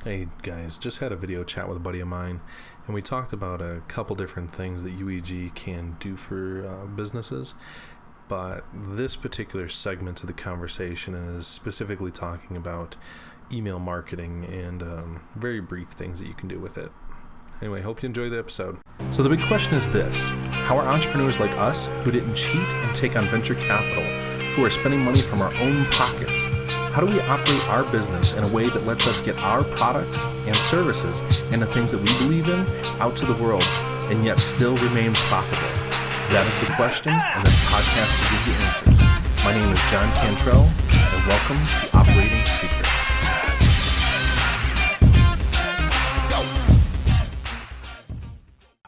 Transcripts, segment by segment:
Hey guys, just had a video chat with a buddy of mine, and we talked about a couple different things that UEG can do for businesses. But this particular segment of the conversation is specifically talking about email marketing and very brief things that you can do with it. Anyway, hope you enjoy the episode. So, the big question is this: how are entrepreneurs like us, who didn't cheat and take on venture capital, who are spending money from our own pockets, how do we operate our business in a way that lets us get our products and services and the things that we believe in out to the world and yet still remain profitable? That is the question, and this podcast will give you answers. My name is John Cantrell, and welcome to Operating Secrets.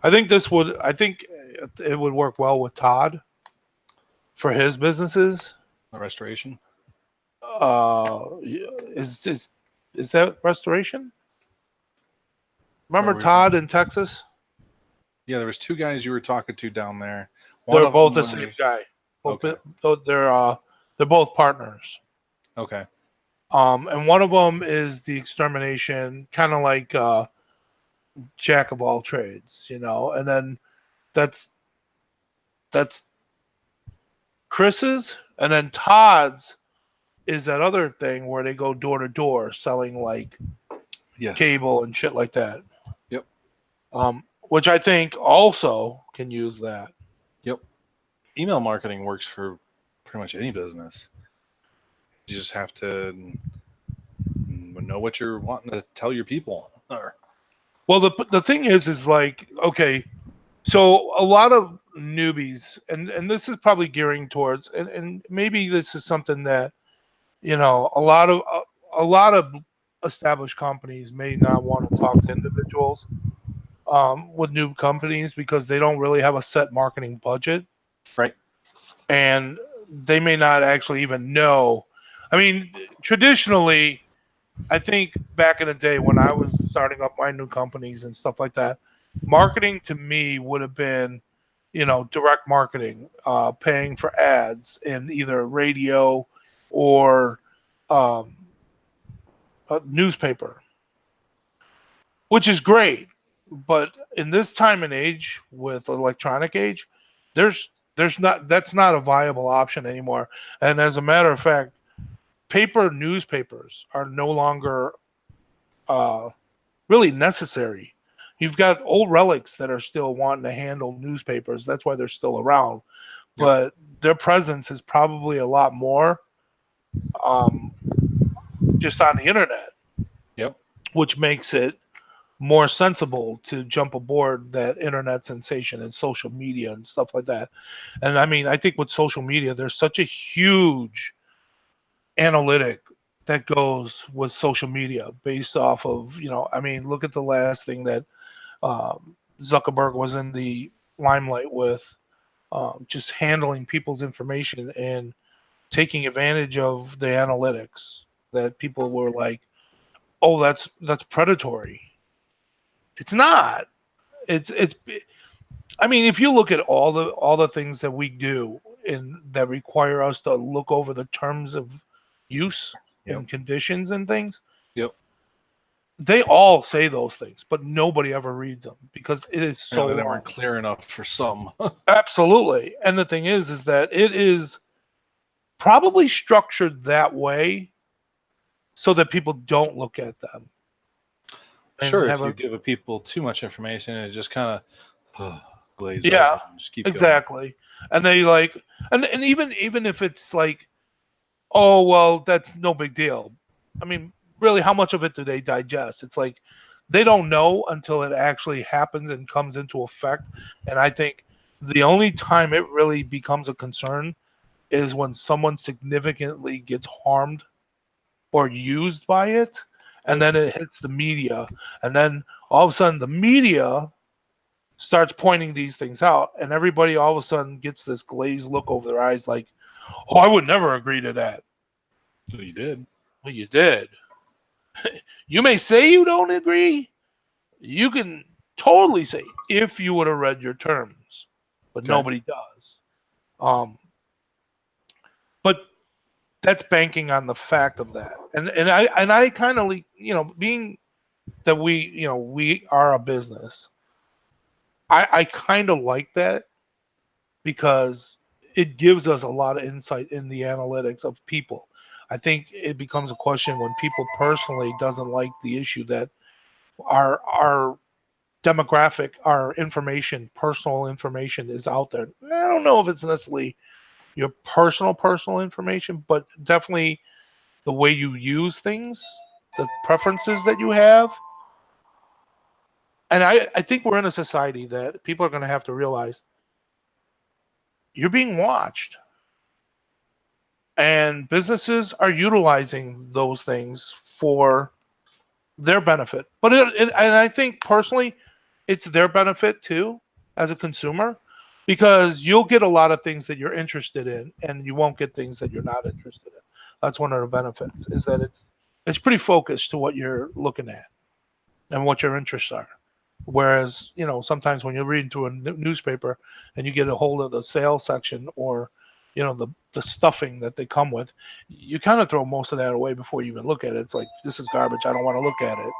I think it would work well with Todd for his businesses. A restoration. Is that restoration? Remember Todd in Texas? Yeah, there was two guys you were talking to down there. They're both the same guy. Okay. They're both partners. Okay. And one of them is the extermination, kind of like jack of all trades, and then that's Chris's, and then Todd's is that other thing where they go door to door selling like cable and shit like that. Yep. Which I think also can use that. Yep. Email marketing works for pretty much any business. You just have to know what you're wanting to tell your people. Well, the thing is like, okay, so a lot of newbies, and this is probably gearing towards, and maybe this is something that, a lot of established companies may not want to talk to individuals with new companies because they don't really have a set marketing budget. Right. And they may not actually even know. I mean, traditionally, I think back in the day when I was starting up my new companies and stuff like that, marketing to me would have been, direct marketing, paying for ads in either radio or a newspaper, which is great. But in this time and age with electronic age, that's not a viable option anymore. And as a matter of fact, paper newspapers are no longer really necessary. You've got old relics that are still wanting to handle newspapers. That's why they're still around. Yep. But their presence is probably a lot more just on the internet. Yep. Which makes it more sensible to jump aboard that internet sensation and social media and stuff like that. And I mean, I think with social media, there's such a huge analytic that goes with social media based off of, I mean, look at the last thing that Zuckerberg was in the limelight with, just handling people's information and taking advantage of the analytics that people were like, oh, that's predatory. It's not. It's. I mean, if you look at all the things that we do and that require us to look over the terms of use and conditions and things. Yep. They all say those things, but nobody ever reads them because it is so they weren't clear enough for some. Absolutely. And the thing is that it is probably structured that way so that people don't look at them. Sure, if you give people too much information, it just kind of glazes over. Yeah, Just keep exactly. Going. And they like, and even if it's like, oh, well, that's no big deal. I mean, really, how much of it do they digest? It's like they don't know until it actually happens and comes into effect. And I think the only time it really becomes a concern is when someone significantly gets harmed or used by it, and then it hits the media. And then all of a sudden the media starts pointing these things out, and everybody all of a sudden gets this glazed look over their eyes like, oh, I would never agree to that. So you did. Well, you did. You may say you don't agree. You can totally say if you would have read your terms, but nobody does. But that's banking on the fact of that. And I kind of, being that we are a business. I kind of like that because it gives us a lot of insight in the analytics of people. I think it becomes a question when people personally doesn't like the issue that our demographic, our information, personal information is out there. I don't know if it's necessarily your personal information, but definitely the way you use things, the preferences that you have. And I think we're in a society that people are going to have to realize you're being watched. And businesses are utilizing those things for their benefit. But and I think personally, it's their benefit too as a consumer because you'll get a lot of things that you're interested in and you won't get things that you're not interested in. That's one of the benefits is that it's pretty focused to what you're looking at and what your interests are. Whereas, sometimes when you're reading through a newspaper and you get a hold of the sales section or, the stuffing that they come with, you kind of throw most of that away before you even look at it. It's like, this is garbage. I don't want to look at it.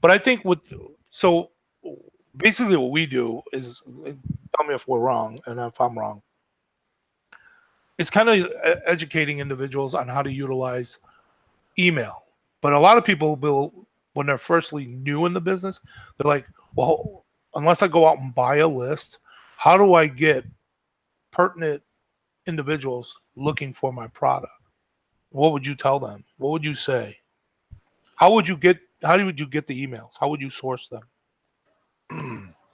But I think so basically what we do is, tell me if we're wrong and if I'm wrong, it's kind of educating individuals on how to utilize email. But a lot of people will, when they're firstly new in the business, they're like, well, unless I go out and buy a list, how do I get pertinent individuals looking for my product? What would you tell them? What would you say? How would you get the emails? How would you source them?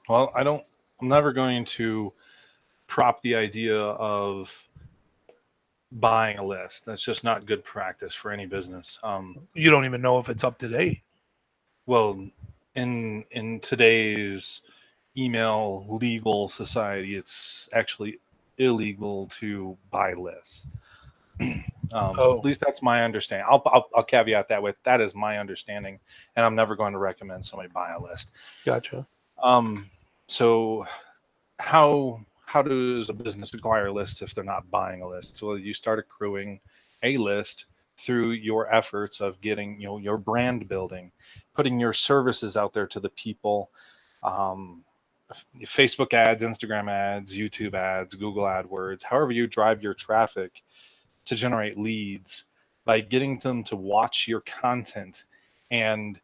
Well, I'm never going to prop the idea of buying a list. That's just not good practice for any business. You don't even know if it's up to date. Well, in today's email legal society, it's actually illegal to buy lists. At least that's my understanding. I'll caveat that with that is my understanding, and I'm never going to recommend somebody buy a list. Gotcha. So how does a business acquire lists if they're not buying a list? So you start accruing a list through your efforts of getting your brand building, putting your services out there to the people. Facebook ads, Instagram ads, YouTube ads, Google AdWords, however you drive your traffic to generate leads by getting them to watch your content and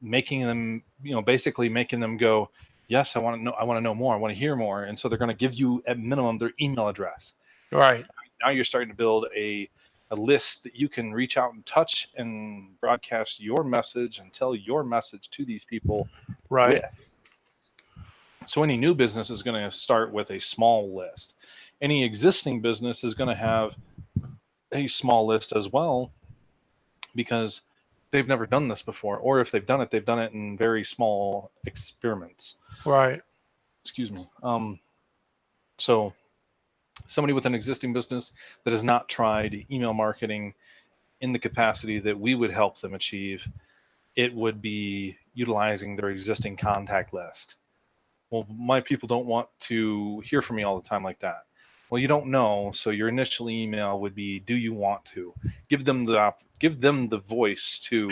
making them, basically making them go, yes, I want to know more. I want to hear more. And so they're going to give you at minimum their email address. Right. Now you're starting to build a list that you can reach out and touch and broadcast your message and tell your message to these people. Right. With. So any new business is going to start with a small list. Any existing business is going to have a small list as well because they've never done this before, or if they've done it in very small experiments. Right. Excuse me. So somebody with an existing business that has not tried email marketing in the capacity that we would help them achieve, it would be utilizing their existing contact list. Well, my people don't want to hear from me all the time like that. Well, you don't know, so your initial email would be, do you want to? Give them the voice to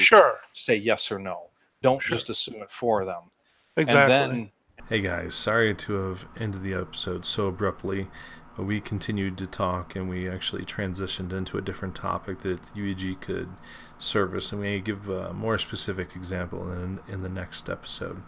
say yes or no. Don't just assume it for them. Exactly. And then, hey guys, sorry to have ended the episode so abruptly, but we continued to talk and we actually transitioned into a different topic that UEG could service, and we give a more specific example in the next episode.